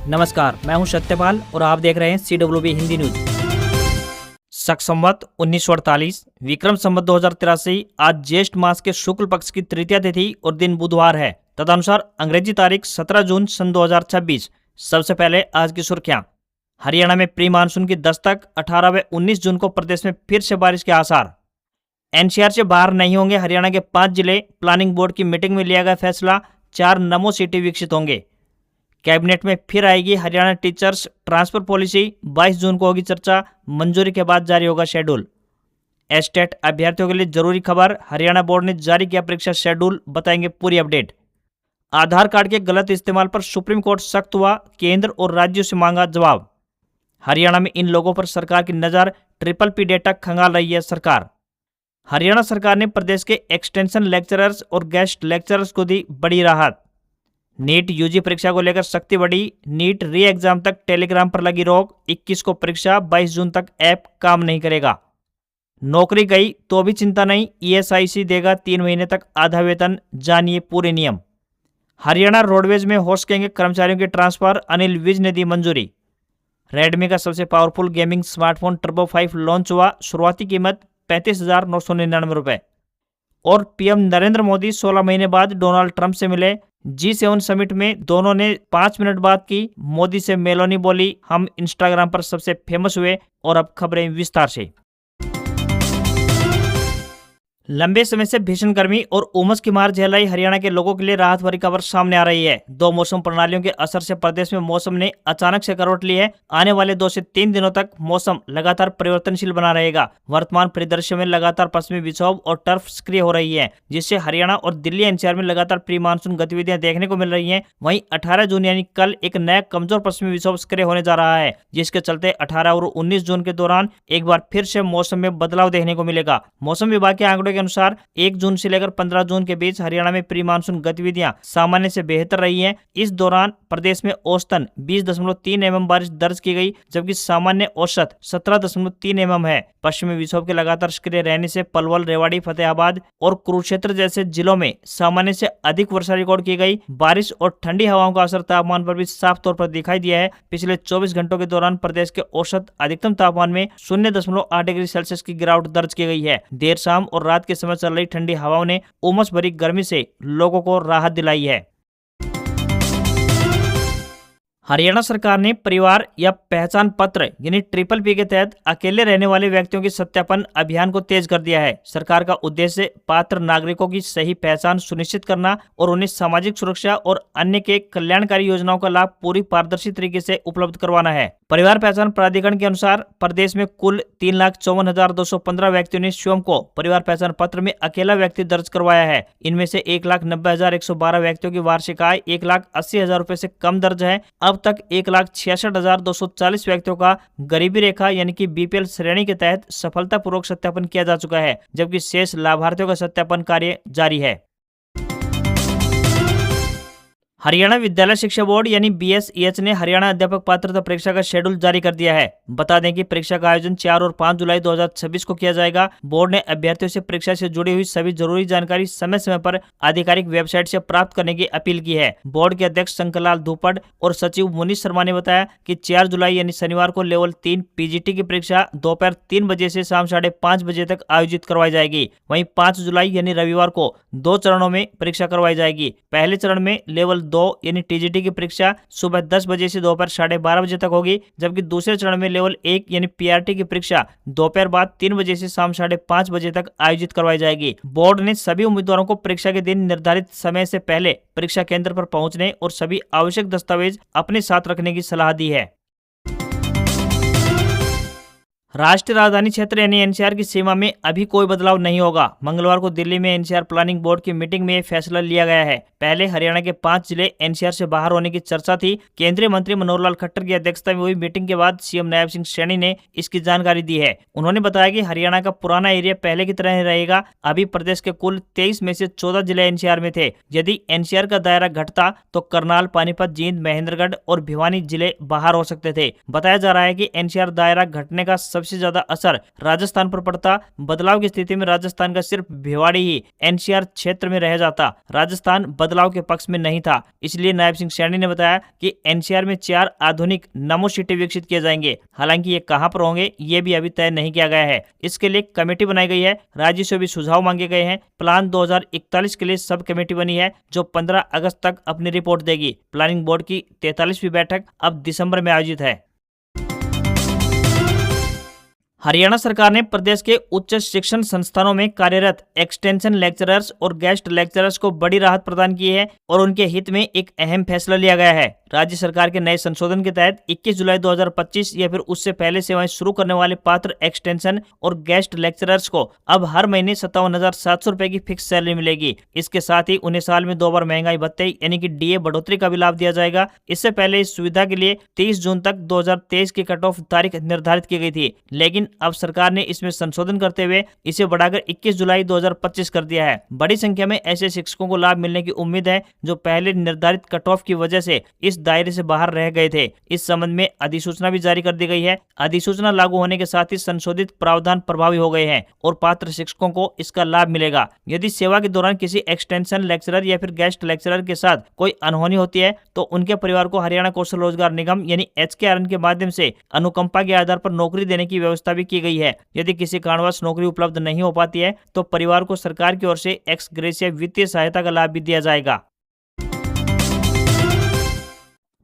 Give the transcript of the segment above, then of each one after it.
नमस्कार, मैं हूं सत्यपाल और आप देख रहे हैं CWB हिंदी न्यूज। शक संवत 1948 विक्रम संवत 2083 आज ज्येष्ठ मास के शुक्ल पक्ष की तृतीया तिथि और दिन बुधवार है। तदनुसार अंग्रेजी तारीख 17 जून सन 2026। सबसे पहले आज की सुर्खियां। हरियाणा में प्री मानसून की दस्तक, 18 व 19 जून को प्रदेश में फिर से बारिश के आसार। NCR से बाहर नहीं होंगे हरियाणा के 5 जिले, प्लानिंग बोर्ड की मीटिंग में लिया गया फैसला, 4 नमो सिटी विकसित होंगे। कैबिनेट में फिर आएगी हरियाणा टीचर्स ट्रांसफर पॉलिसी, 22 जून को होगी चर्चा, मंजूरी के बाद जारी होगा शेड्यूल। एस्टेट अभ्यर्थियों के लिए जरूरी खबर, हरियाणा बोर्ड ने जारी किया परीक्षा शेड्यूल, बताएंगे पूरी अपडेट। आधार कार्ड के गलत इस्तेमाल पर सुप्रीम कोर्ट सख्त हुआ, केंद्र और राज्यों से मांगा जवाब। हरियाणा में इन लोगों पर सरकार की नजर, PPP डेटा खंगाल रही है सरकार। हरियाणा सरकार ने प्रदेश के एक्सटेंशन लेक्चरर्स और गेस्ट लेक्चरर्स को दी बड़ी राहत। नीट UG परीक्षा को लेकर सख्ती बढ़ी, नीट री एग्जाम तक टेलीग्राम पर लगी रोक, 21 को परीक्षा, 22 जून तक ऐप काम नहीं करेगा। नौकरी गई तो भी चिंता नहीं, ESIC देगा 3 महीने तक आधा वेतन, जानिए पूरे नियम। हरियाणा रोडवेज में हो सकेंगे कर्मचारियों के ट्रांसफर, अनिल विज ने दी मंजूरी। रेडमी का सबसे powerful gaming smartphone turbo 5 launch हुआ, शुरुआती कीमत 35,999 रुपए। और PM नरेंद्र मोदी 16 महीने बाद डोनाल्ड ट्रंप से मिले। G7 समिट में दोनों ने 5 मिनट बात की। मोदी से मेलोनी बोली, हम इंस्टाग्राम पर सबसे फेमस हुए। और अब खबरें विस्तार से। लंबे समय से भीषण गर्मी और उमस की मार झेल रही हरियाणा के लोगों के लिए राहत भरी खबर सामने आ रही है। 2 मौसम प्रणालियों के असर से प्रदेश में मौसम ने अचानक से करवट ली है। आने वाले 2 से 3 दिनों तक मौसम लगातार परिवर्तनशील बना रहेगा। वर्तमान परिदृश्य में लगातार पश्चिमी विक्षोभ और टर्फ सक्रिय हो रही है, जिससे हरियाणा और दिल्ली NCR में लगातार प्री मानसून गतिविधियां देखने को मिल रही है। वहीं 18 जून यानी कल एक नया कमजोर पश्चिमी विक्षोभ सक्रिय होने जा रहा है, जिसके चलते 18 और 19 जून के दौरान एक बार फिर से मौसम में बदलाव देखने को मिलेगा। मौसम विभाग के आंकड़ों के अनुसार 1 जून से लेकर 15 जून के बीच हरियाणा में प्री मानसून गतिविधियां सामान्य से बेहतर रही हैं। इस दौरान प्रदेश में औसतन 20.3 mm बारिश दर्ज की गई, जबकि सामान्य औसत 17.3 mm है। पश्चिमी विक्षोभ के लगातार सक्रिय रहने से पलवल, रेवाड़ी, फतेहाबाद और कुरुक्षेत्र जैसे जिलों में सामान्य से अधिक वर्षा रिकॉर्ड की गई। बारिश और ठंडी हवाओं का असर तापमान पर भी साफ तौर पर दिखाई दिया है। पिछले 24 घंटों के दौरान प्रदेश के औसत अधिकतम तापमान में 0.8 डिग्री सेल्सियस की गिरावट दर्ज की गई है। देर शाम और रात के समय चल रही ठंडी हवाओं ने उमस भरी गर्मी से लोगों को राहत दिलाई है। हरियाणा सरकार ने परिवार या पहचान पत्र यानी PPP के तहत अकेले रहने वाले व्यक्तियों के सत्यापन अभियान को तेज कर दिया है। सरकार का उद्देश्य पात्र नागरिकों की सही पहचान सुनिश्चित करना और उन्हें सामाजिक सुरक्षा और अन्य के कल्याणकारी योजनाओं का लाभ पूरी पारदर्शी तरीके से उपलब्ध करवाना है। परिवार पहचान प्राधिकरण के अनुसार प्रदेश में कुल 3,54,215 व्यक्तियों ने स्वयं को परिवार पहचान पत्र में अकेला व्यक्ति दर्ज करवाया है। इनमें से 1,90,112 व्यक्तियों की वार्षिक आय 1,80,000 रुपए से कम दर्ज है। अब तक 1,66,240 व्यक्तियों का गरीबी रेखा यानी कि BPL श्रेणी के तहत सफलतापूर्वक सत्यापन किया जा चुका है, जबकि शेष लाभार्थियों का सत्यापन कार्य जारी है। हरियाणा विद्यालय शिक्षा बोर्ड यानी BSEH ने हरियाणा अध्यापक पात्रता परीक्षा का शेड्यूल जारी कर दिया है। बता दें कि परीक्षा का आयोजन 4 और 5 जुलाई 2026 को किया जाएगा। बोर्ड ने अभ्यर्थियों से परीक्षा से जुड़ी हुई सभी जरूरी जानकारी समय समय पर आधिकारिक वेबसाइट से प्राप्त करने की अपील की है। बोर्ड के अध्यक्ष शंकरलाल धूपड़ और सचिव मुनीष शर्मा ने बताया कि 4 जुलाई यानी शनिवार को लेवल 3 PGT की परीक्षा दोपहर 3 बजे से शाम 5:30 बजे तक आयोजित करवाई जाएगी। वहीं 5 जुलाई यानी रविवार को 2 चरणों में परीक्षा करवाई जाएगी। पहले चरण में लेवल 2 यानी TGT की परीक्षा सुबह 10 बजे से दोपहर 12:30 बजे तक होगी, जबकि दूसरे चरण में लेवल 1 यानी PRT की परीक्षा दोपहर बाद 3 बजे से शाम 5:30 बजे तक आयोजित करवाई जाएगी। बोर्ड ने सभी उम्मीदवारों को परीक्षा के दिन निर्धारित समय से पहले परीक्षा केंद्र पर पहुंचने और सभी आवश्यक दस्तावेज अपने साथ रखने की सलाह दी है। राष्ट्रीय राजधानी क्षेत्र यानी NCR की सीमा में अभी कोई बदलाव नहीं होगा। मंगलवार को दिल्ली में NCR प्लानिंग बोर्ड की मीटिंग में यह फैसला लिया गया है। पहले हरियाणा के 5 जिले NCR से बाहर होने की चर्चा थी। केंद्रीय मंत्री मनोहर लाल खट्टर की अध्यक्षता में हुई मीटिंग के बाद CM नायब सिंह सैनी ने इसकी जानकारी दी है। उन्होंने बताया कि हरियाणा का पुराना एरिया पहले की तरह ही रहेगा। अभी प्रदेश के कुल 23 में से 14 जिले NCR में थे। यदि NCR का दायरा घटता तो करनाल, पानीपत, जींद, महेंद्रगढ़ और भिवानी जिले बाहर हो सकते थे। बताया जा रहा है कि NCR दायरा घटने का सबसे सबसे ज्यादा असर राजस्थान पर पड़ता। बदलाव की स्थिति में राजस्थान का सिर्फ भिवाड़ी ही एनसीआर क्षेत्र में रह जाता। राजस्थान बदलाव के पक्ष में नहीं था। इसलिए नायब सिंह सैनी ने बताया कि एनसीआर में 4 आधुनिक नमो सिटी विकसित किए जाएंगे। हालांकि ये कहां पर होंगे ये भी अभी तय नहीं किया गया है। इसके लिए कमेटी बनाई गई है। राज्य से भी सुझाव मांगे गए हैं। प्लान 2041 के लिए सब कमेटी बनी है जो 15 अगस्त तक अपनी रिपोर्ट देगी। प्लानिंग बोर्ड की 43वीं बैठक अब दिसंबर में आयोजित है। हरियाणा सरकार ने प्रदेश के उच्च शिक्षण संस्थानों में कार्यरत एक्सटेंशन लेक्चरर्स और गेस्ट लेक्चरर्स को बड़ी राहत प्रदान की है और उनके हित में एक अहम फैसला लिया गया है। राज्य सरकार के नए संशोधन के तहत 21 जुलाई 2025 या फिर उससे पहले सेवाएं शुरू करने वाले पात्र एक्सटेंशन और गेस्ट लेक्चरर्स को अब हर महीने 57,700 रुपए की फिक्स सैलरी मिलेगी। इसके साथ ही उन्हें साल में 2 बार महंगाई भत्ते यानी कि डीए बढ़ोतरी का भी लाभ दिया जाएगा। इससे पहले इस सुविधा के लिए 30 जून तक 2023 की कट ऑफ तारीख निर्धारित की गई थी, लेकिन अब सरकार ने इसमें संशोधन करते हुए इसे बढ़ाकर 21 जुलाई 2025 कर दिया है। बड़ी संख्या में ऐसे शिक्षकों को लाभ मिलने की उम्मीद है जो पहले निर्धारित कट ऑफ की वजह से इस दायरे से बाहर रह गए थे। इस संबंध में अधिसूचना भी जारी कर दी गई है। अधिसूचना लागू होने के साथ ही संशोधित प्रावधान प्रभावी हो गए हैं और पात्र शिक्षकों को इसका लाभ मिलेगा। यदि सेवा के दौरान किसी एक्सटेंशन लेक्चरर या फिर गेस्ट लेक्चरर के साथ कोई अनहोनी होती है तो उनके परिवार को हरियाणा कौशल रोजगार निगम यानी HKRN के माध्यम से अनुकंपा के आधार पर नौकरी देने की व्यवस्था भी की गई है। यदि किसी कारणवश नौकरी उपलब्ध नहीं हो पाती है तो परिवार को सरकार की ओर से एक्स ग्रेशिया वित्तीय सहायता का लाभ भी दिया जाएगा।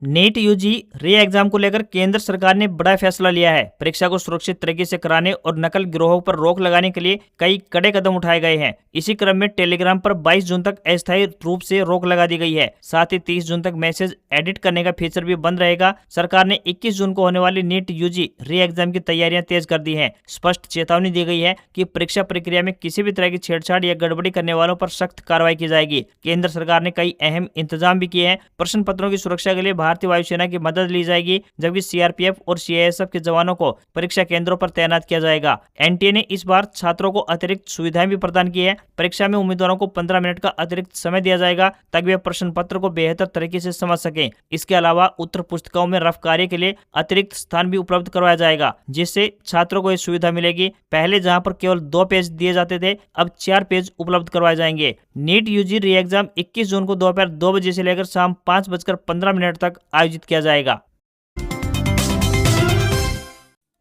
नीट यूजी री एग्जाम को लेकर केंद्र सरकार ने बड़ा फैसला लिया है। परीक्षा को सुरक्षित तरीके से कराने और नकल गिरोहों पर रोक लगाने के लिए कई कड़े कदम उठाए गए हैं। इसी क्रम में टेलीग्राम पर 22 जून तक अस्थायी रूप से रोक लगा दी गई है। साथ ही 30 जून तक मैसेज एडिट करने का फीचर भी बंद रहेगा। सरकार ने 21 जून को होने वाली नीट यूजी री एग्जाम की तैयारियां तेज कर दी है। स्पष्ट चेतावनी दी गई है कि परीक्षा प्रक्रिया में किसी भी तरह की छेड़छाड़ या गड़बड़ी करने वालों पर सख्त कार्रवाई की जाएगी। केंद्र सरकार ने कई अहम इंतजाम भी किए हैं। प्रश्न पत्रों की सुरक्षा के लिए भारतीय वायुसेना की मदद ली जाएगी, जबकि सीआरपीएफ और सीआईएसएफ के जवानों को परीक्षा केंद्रों पर तैनात किया जाएगा। एनटीए ने इस बार छात्रों को अतिरिक्त सुविधाएं भी प्रदान की है। परीक्षा में उम्मीदवारों को 15 मिनट का अतिरिक्त समय दिया जाएगा ताकि वे प्रश्न पत्र को बेहतर तरीके से समझ सकें। इसके अलावा उत्तर पुस्तिकाओं में रफ कार्य के लिए अतिरिक्त स्थान भी उपलब्ध करवाया जाएगा, जिससे छात्रों को यह सुविधा मिलेगी। पहले जहां पर केवल 2 पेज दिए जाते थे, अब 4 पेज उपलब्ध करवाए जाएंगे। नीट यूजी री एग्जाम 21 जून को दोपहर 2 बजे से लेकर शाम 5:15 तक आयोजित किया जाएगा।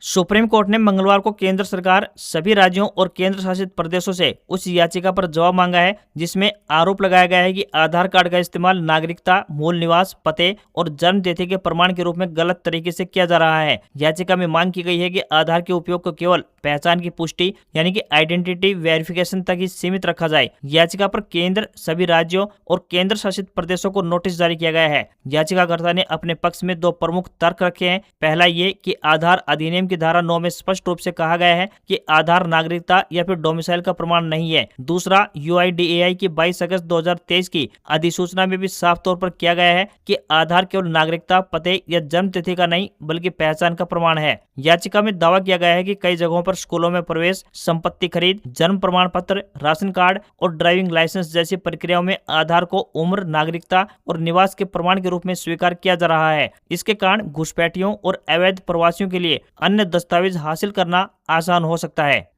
सुप्रीम कोर्ट ने मंगलवार को केंद्र सरकार, सभी राज्यों और केंद्र शासित प्रदेशों से उस याचिका पर जवाब मांगा है जिसमें आरोप लगाया गया है कि आधार कार्ड का इस्तेमाल नागरिकता, मूल निवास, पते और जन्म तिथि के प्रमाण के रूप में गलत तरीके से किया जा रहा है। याचिका में मांग की गई है कि आधार के उपयोग को केवल पहचान की पुष्टि यानी कि आइडेंटिटी वेरिफिकेशन तक ही सीमित रखा जाए। याचिका पर केंद्र, सभी राज्यों और केंद्र शासित प्रदेशों को नोटिस जारी किया गया है। याचिकाकर्ता ने अपने पक्ष में 2 प्रमुख तर्क रखे हैं। पहला ये कि आधार अधिनियम की धारा 9 में स्पष्ट रूप से कहा गया है कि आधार नागरिकता या फिर डोमिसाइल का प्रमाण नहीं है। दूसरा, UIDAI की 22 अगस्त 2023 की अधिसूचना में भी साफ तौर पर किया गया है कि आधार केवल नागरिकता, पते या जन्म तिथि का नहीं बल्कि पहचान का प्रमाण है। याचिका में दावा किया गया है कि कई जगहों पर स्कूलों में प्रवेश, संपत्ति खरीद, जन्म प्रमाण पत्र, राशन कार्ड और ड्राइविंग लाइसेंस जैसी प्रक्रियाओं में आधार को उम्र, नागरिकता और निवास के प्रमाण के रूप में स्वीकार किया जा रहा है। इसके कारण घुसपैठियों और अवैध प्रवासियों के लिए अन्य दस्तावेज हासिल करना आसान हो सकता है।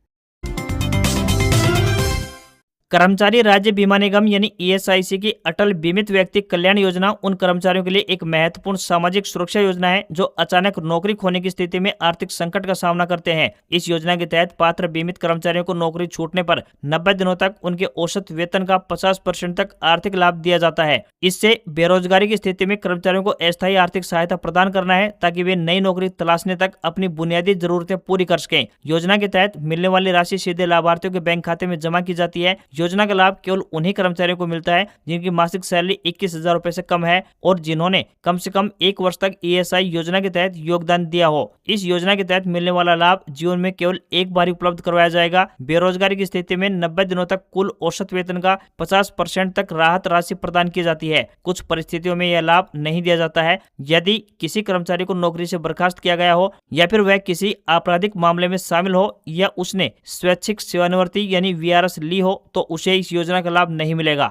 कर्मचारी राज्य बीमा निगम यानी ESIC की अटल बीमित व्यक्ति कल्याण योजना उन कर्मचारियों के लिए एक महत्वपूर्ण सामाजिक सुरक्षा योजना है जो अचानक नौकरी खोने की स्थिति में आर्थिक संकट का सामना करते हैं। इस योजना के तहत पात्र बीमित कर्मचारियों को नौकरी छूटने पर 90 दिनों तक उनके औसत वेतन का 50% तक आर्थिक लाभ दिया जाता है। इससे बेरोजगारी की स्थिति में कर्मचारियों को अस्थायी आर्थिक सहायता प्रदान करना है ताकि वे नई नौकरी तलाशने तक अपनी बुनियादी जरूरतें पूरी कर सकें। योजना के तहत मिलने वाली राशि सीधे लाभार्थियों के बैंक खाते में जमा की जाती है। योजना का लाभ केवल उन्हीं कर्मचारियों को मिलता है जिनकी मासिक सैलरी 21,000 रुपए से कम है और जिन्होंने कम से कम 1 वर्ष तक ESI योजना के तहत योगदान दिया हो। इस योजना के तहत मिलने वाला लाभ जीवन में केवल एक बार उपलब्ध करवाया जाएगा। बेरोजगारी की स्थिति में 90 दिनों तक कुल औसत वेतन का 50% तक राहत राशि प्रदान की जाती है। कुछ परिस्थितियों में यह लाभ नहीं दिया जाता है। यदि किसी कर्मचारी को नौकरी से बर्खास्त किया गया हो या फिर वह किसी आपराधिक मामले में शामिल हो या उसने स्वैच्छिक सेवानिवृत्ति यानी VRS ली हो तो उसे इस योजना का लाभ नहीं मिलेगा।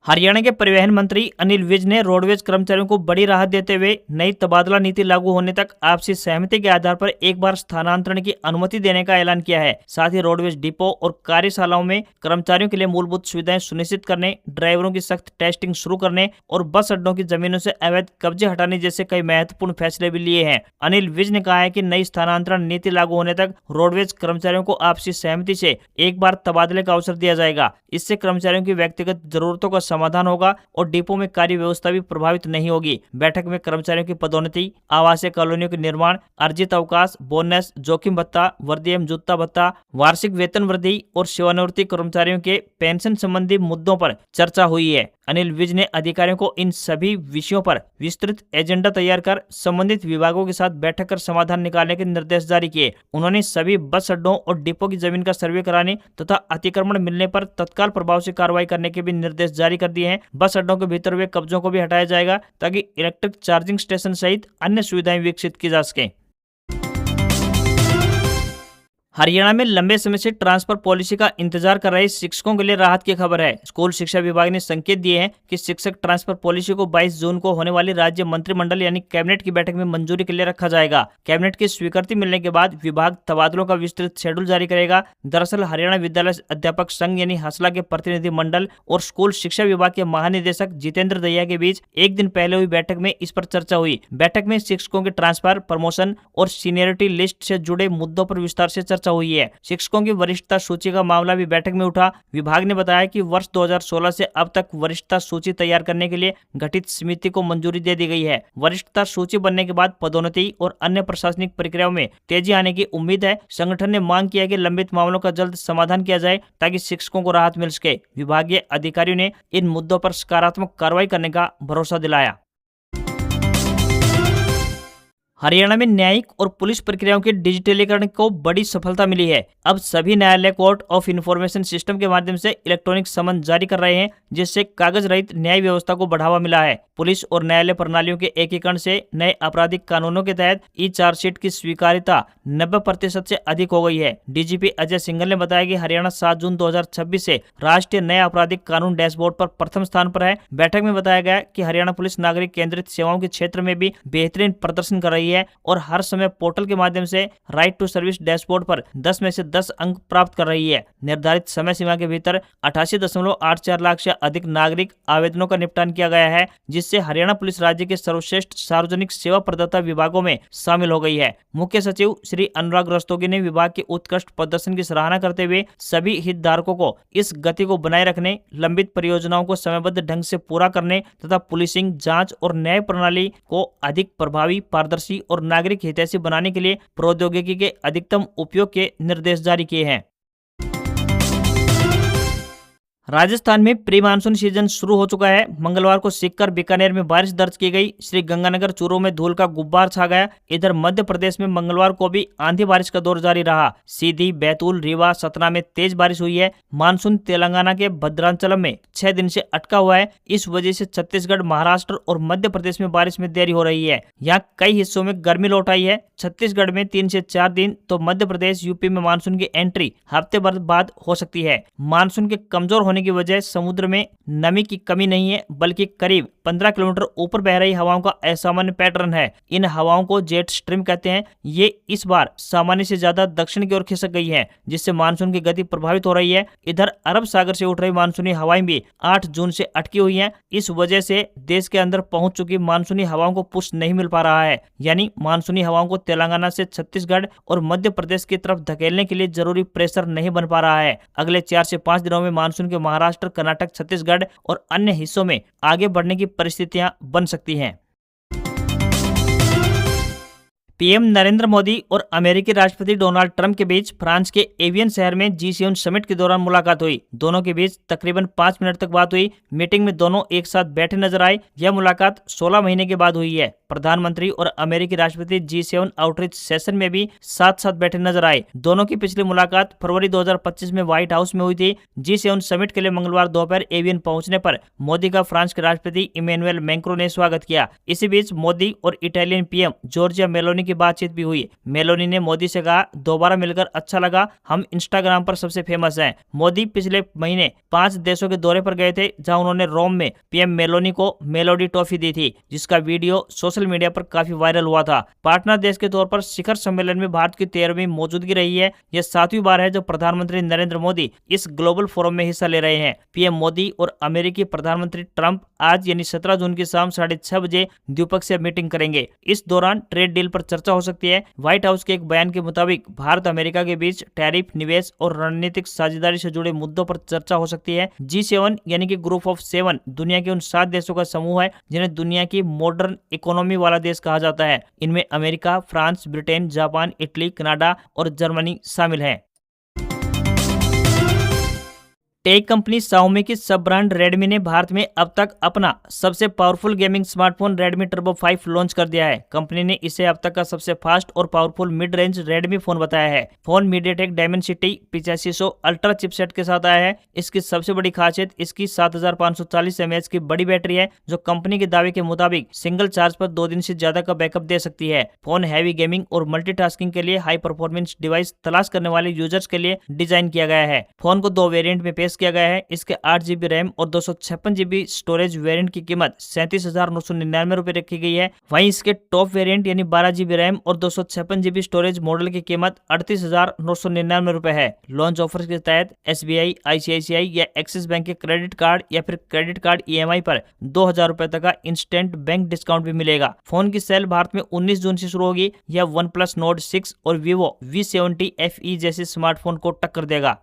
हरियाणा के परिवहन मंत्री अनिल विज ने रोडवेज कर्मचारियों को बड़ी राहत देते हुए नई तबादला नीति लागू होने तक आपसी सहमति के आधार पर एक बार स्थानांतरण की अनुमति देने का ऐलान किया है। साथ ही रोडवेज डिपो और कार्यशालाओं में कर्मचारियों के लिए मूलभूत सुविधाएं सुनिश्चित करने, ड्राइवरों की सख्त टेस्टिंग शुरू करने और बस अड्डों की जमीनों से अवैध कब्जे हटाने जैसे कई महत्वपूर्ण फैसले भी लिए हैं। अनिल विज ने कहा है कि नई स्थानांतरण नीति लागू होने तक रोडवेज कर्मचारियों को आपसी सहमति से एक बार तबादले का अवसर दिया जाएगा। इससे कर्मचारियों की व्यक्तिगत जरूरतों का समाधान होगा और डिपो में कार्य व्यवस्था भी प्रभावित नहीं होगी। बैठक में कर्मचारियों की पदोन्नति, आवासीय कॉलोनियों के निर्माण, अर्जित अवकाश, बोनस, जोखिम भत्ता, वर्दी एवं जूता भत्ता, वार्षिक वेतन वृद्धि और सेवानिवृत्ति कर्मचारियों के पेंशन संबंधी मुद्दों पर चर्चा हुई है। अनिल विज ने अधिकारियों को इन सभी विषयों पर विस्तृत एजेंडा तैयार कर संबंधित विभागों के साथ बैठक कर समाधान निकालने के निर्देश जारी किए। उन्होंने सभी बस अड्डों और डिपो की जमीन का सर्वे कराने तथा अतिक्रमण मिलने पर तत्काल प्रभाव से कार्रवाई करने के भी निर्देश जारी कर दिए हैं। बस अड्डों के भीतर हुए कब्जों को भी हटाया जाएगा ताकि इलेक्ट्रिक चार्जिंग स्टेशन सहित अन्य सुविधाएं विकसित की जा सकें। हरियाणा में लंबे समय से ट्रांसफर पॉलिसी का इंतजार कर रहे शिक्षकों के लिए राहत की खबर है। स्कूल शिक्षा विभाग ने संकेत दिए हैं कि शिक्षक ट्रांसफर पॉलिसी को 22 जून को होने वाली राज्य मंत्रिमंडल यानी कैबिनेट की बैठक में मंजूरी के लिए रखा जाएगा। कैबिनेट की स्वीकृति मिलने के बाद विभाग तबादलों का विस्तृत शेड्यूल जारी करेगा। दरअसल हरियाणा विद्यालय अध्यापक संघ यानी हसला के प्रतिनिधि मंडल और स्कूल शिक्षा विभाग के महानिदेशक जितेंद्र दहिया के बीच एक दिन पहले हुई बैठक में इस पर चर्चा हुई। बैठक में शिक्षकों के ट्रांसफर, प्रमोशन और सीनियरिटी लिस्ट से जुड़े मुद्दों पर विस्तार से चर्चा हुई है। शिक्षकों की वरिष्ठता सूची का मामला भी बैठक में उठा। विभाग ने बताया कि वर्ष 2016 से अब तक वरिष्ठता सूची तैयार करने के लिए गठित समिति को मंजूरी दे दी गई है। वरिष्ठता सूची बनने के बाद पदोन्नति और अन्य प्रशासनिक प्रक्रियाओं में तेजी आने की उम्मीद है। संगठन ने मांग किया कि लंबित मामलों का जल्द समाधान किया जाए ताकि शिक्षकों को राहत मिल सके। विभागीय अधिकारियों ने इन मुद्दों पर सकारात्मक कार्रवाई करने का भरोसा दिलाया। हरियाणा में न्यायिक और पुलिस प्रक्रियाओं के डिजिटलीकरण को बड़ी सफलता मिली है। अब सभी न्यायालय कोर्ट ऑफ इंफॉर्मेशन सिस्टम के माध्यम से इलेक्ट्रॉनिक समन जारी कर रहे हैं, जिससे कागज रहित न्याय व्यवस्था को बढ़ावा मिला है। पुलिस और न्यायालय प्रणालियों के एकीकरण से नए आपराधिक कानूनों के तहत ई चार्जशीट की स्वीकार्यता 90% से अधिक हो गई है। डीजीपी अजय सिंघल ने बताया कि हरियाणा 7 जून 2026 से राष्ट्रीय नए आपराधिक कानून डैशबोर्ड पर प्रथम स्थान पर है। बैठक में बताया गया कि हरियाणा पुलिस नागरिक केंद्रित सेवाओं के क्षेत्र में भी बेहतरीन प्रदर्शन कर रही है और हर समय पोर्टल के माध्यम से राइट टू सर्विस डैशबोर्ड पर 10 में से 10 अंक प्राप्त कर रही है। निर्धारित समय सीमा के भीतर 88.84 लाख से अधिक नागरिक आवेदनों का निपटान किया गया है, जिससे हरियाणा पुलिस राज्य के सर्वश्रेष्ठ सार्वजनिक सेवा प्रदाता विभागों में शामिल हो गई है। मुख्य सचिव श्री अनुराग रस्तोगी ने विभाग के उत्कृष्ट प्रदर्शन की सराहना करते हुए सभी हितधारकों को इस गति को बनाए रखने, लंबित परियोजनाओं को समयबद्ध ढंग से पूरा करने तथा पुलिसिंग, जांच और न्याय प्रणाली को अधिक प्रभावी, पारदर्शी और नागरिक हितैषी बनाने के लिए प्रौद्योगिकी के अधिकतम उपयोग के निर्देश जारी किए हैं। राजस्थान में प्री मानसून सीजन शुरू हो चुका है। मंगलवार को सीकर, बीकानेर में बारिश दर्ज की गई। श्री गंगानगर, चूरू में धूल का गुब्बार छा गया। इधर मध्य प्रदेश में मंगलवार को भी आंधी बारिश का दौर जारी रहा। सीधी, बैतूल, रीवा, सतना में तेज बारिश हुई है। मानसून तेलंगाना के भद्रांचलम में 6 दिन से अटका हुआ है। इस वजह से छत्तीसगढ़, महाराष्ट्र और मध्य प्रदेश में बारिश में देरी हो रही है। यहाँ कई हिस्सों में गर्मी लौट आई है। छत्तीसगढ़ में 3 से 4 दिन तो मध्य प्रदेश, यूपी में मानसून की एंट्री हफ्ते भर बाद हो सकती है। मानसून के कमजोर होने की वजह समुद्र में नमी की कमी नहीं है, बल्कि करीब 15 किलोमीटर ऊपर बह रही हवाओं का असामान्य पैटर्न है। इन हवाओं को जेट स्ट्रीम कहते हैं। ये इस बार सामान्य से ज्यादा दक्षिण की ओर खिसक गई है, जिससे मानसून की गति प्रभावित हो रही है। इधर अरब सागर से उठ रही मानसूनी हवाएं भी 8 जून से अटकी हुई हैं। इस वजह से देश के अंदर पहुंच चुकी मानसूनी हवाओं को पुश नहीं मिल पा रहा है। यानी मानसूनी हवाओं को तेलंगाना से छत्तीसगढ़ और मध्य प्रदेश की तरफ धकेलने के लिए जरूरी प्रेशर नहीं बन पा रहा है। अगले 4 से 5 दिनों में मानसून के महाराष्ट्र, कर्नाटक, छत्तीसगढ़ और अन्य हिस्सों में आगे बढ़ने की परिस्थितियां बन सकती हैं। पीएम नरेंद्र मोदी और अमेरिकी राष्ट्रपति डोनाल्ड ट्रंप के बीच फ्रांस के एवियन शहर में G7 समिट के दौरान मुलाकात हुई। दोनों के बीच तकरीबन 5 मिनट तक बात हुई। मीटिंग में दोनों एक साथ बैठे नजर आए। यह मुलाकात 16 महीने के बाद हुई है। प्रधानमंत्री और अमेरिकी राष्ट्रपति G7 आउटरीच सेशन में भी साथ साथ बैठे नजर आए। दोनों की पिछली मुलाकात फरवरी 2025 में व्हाइट हाउस में हुई थी। G7 समिट के लिए मंगलवार दोपहर एवियन पहुंचने पर मोदी का फ्रांस के राष्ट्रपति इमैनुएल मैक्रों ने स्वागत किया। इसी बीच मोदी और इटालियन पीएम जॉर्जिया मेलोनी की बातचीत भी हुई। मेलोनी ने मोदी से कहा, दोबारा मिलकर अच्छा लगा, हम इंस्टाग्राम पर सबसे फेमस हैं। मोदी पिछले महीने 5 देशों के दौरे पर गए थे, जहां उन्होंने रोम में पीएम मेलोनी को मेलोडी टॉफी दी थी, जिसका वीडियो सोशल मीडिया पर काफी वायरल हुआ था। पार्टनर देश के तौर पर शिखर सम्मेलन में भारत की 13वीं मौजूदगी रही है। यह 7वीं बार है जब प्रधानमंत्री नरेंद्र मोदी इस ग्लोबल फोरम में हिस्सा ले रहे हैं। पीएम मोदी और अमेरिकी प्रधानमंत्री ट्रंप आज यानी 17 जून की शाम 6:30 बजे द्विपक्षीय मीटिंग करेंगे। इस दौरान ट्रेड डील पर चर्चा हो सकती है। व्हाइट हाउस के एक बयान के मुताबिक भारत अमेरिका के बीच टैरिफ, निवेश और रणनीतिक साझेदारी से जुड़े मुद्दों पर चर्चा हो सकती है। G7 यानी कि ग्रुप ऑफ 7 दुनिया के उन 7 देशों का समूह है जिन्हें दुनिया की मॉडर्न इकोनॉमी वाला देश कहा जाता है। इनमें America, France, Britain, Japan, Italy, Canada और जर्मनी शामिल है। टेक कंपनी Xiaomi की सब ब्रांड Redmi ने भारत में अब तक अपना सबसे powerful gaming smartphone Redmi Turbo 5 launch कर दिया है। कंपनी ने इसे अब तक का सबसे फास्ट और powerful mid range Redmi phone बताया है। Phone MediaTek Dimensity 8500 ultra chipset के साथ आया है। इसकी सबसे बड़ी खासियत इसकी 7540 mAh की बड़ी बैटरी है, जो कंपनी के दावे के मुताबिक सिंगल चार्ज पर 2 दिन से ज्यादा का बैकअप दे सकती है। फोन हैवी गेमिंग और मल्टीटास्किंग के लिए हाई परफॉर्मेंस डिवाइस तलाश करने वाले यूजर्स के लिए डिजाइन किया गया है। फोन को 2 वेरिएंट में पेश किया गया है। इसके 8GB रैम और 256GB स्टोरेज वेरिएंट की कीमत 37,999 रुपए रखी गई है। वहीं इसके टॉप वेरिएंट यानी 12GB रैम और 256GB स्टोरेज मॉडल की कीमत 38,999 रुपए है। लॉन्च ऑफर के तहत SBI, ICICI या एक्सिस बैंक के क्रेडिट कार्ड या फिर क्रेडिट कार्ड EMI पर 2,000 रुपए तक का इंस्टेंट बैंक डिस्काउंट भी मिलेगा। फोन की सेल भारत में 19 जून से शुरू होगी। यह OnePlus Nord 6 और Vivo V70 FE जैसे स्मार्टफोन को टक्कर देगा।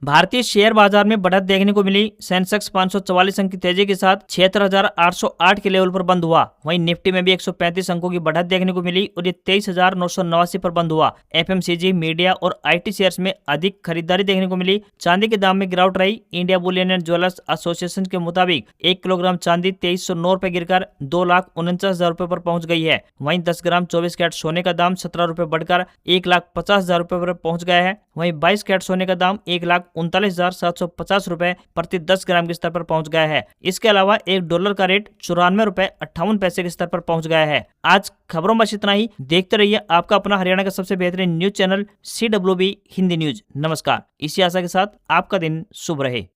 भारतीय शेयर बाजार में बढ़त देखने को मिली। सेंसेक्स 544 अंक की तेजी के साथ 76,808 के लेवल पर बंद हुआ। वहीं निफ्टी में भी 135 अंकों की बढ़त देखने को मिली और ये 23,989 पर बंद हुआ। FMCG, मीडिया और IT शेयर्स में अधिक खरीदारी देखने को मिली। चांदी के दाम में गिरावट रही। India Boolean and jewellers association के मुताबिक 1 किलोग्राम चांदी 2309 रुपए गिरकर 2,49,000 रुपए पर पहुंच गई है। वहीं 10 ग्राम 24 कैरेट सोने का दाम 17 रुपए बढ़कर 1,50,000 रुपए पर पहुंच गया है। वहीं 22 कैरेट सोने का दाम 1,39,750 रुपए प्रति 10 ग्राम के स्तर पर पहुंच गया है। इसके अलावा $1 का रेट 94 रुपए 58 पैसे के स्तर पर पहुंच गया है। आज खबरों में बस इतना ही। देखते रहिए आपका अपना हरियाणा का सबसे बेहतरीन news channel CWB Hindi news. नमस्कार। इसी आशा के साथ आपका दिन शुभ रहे।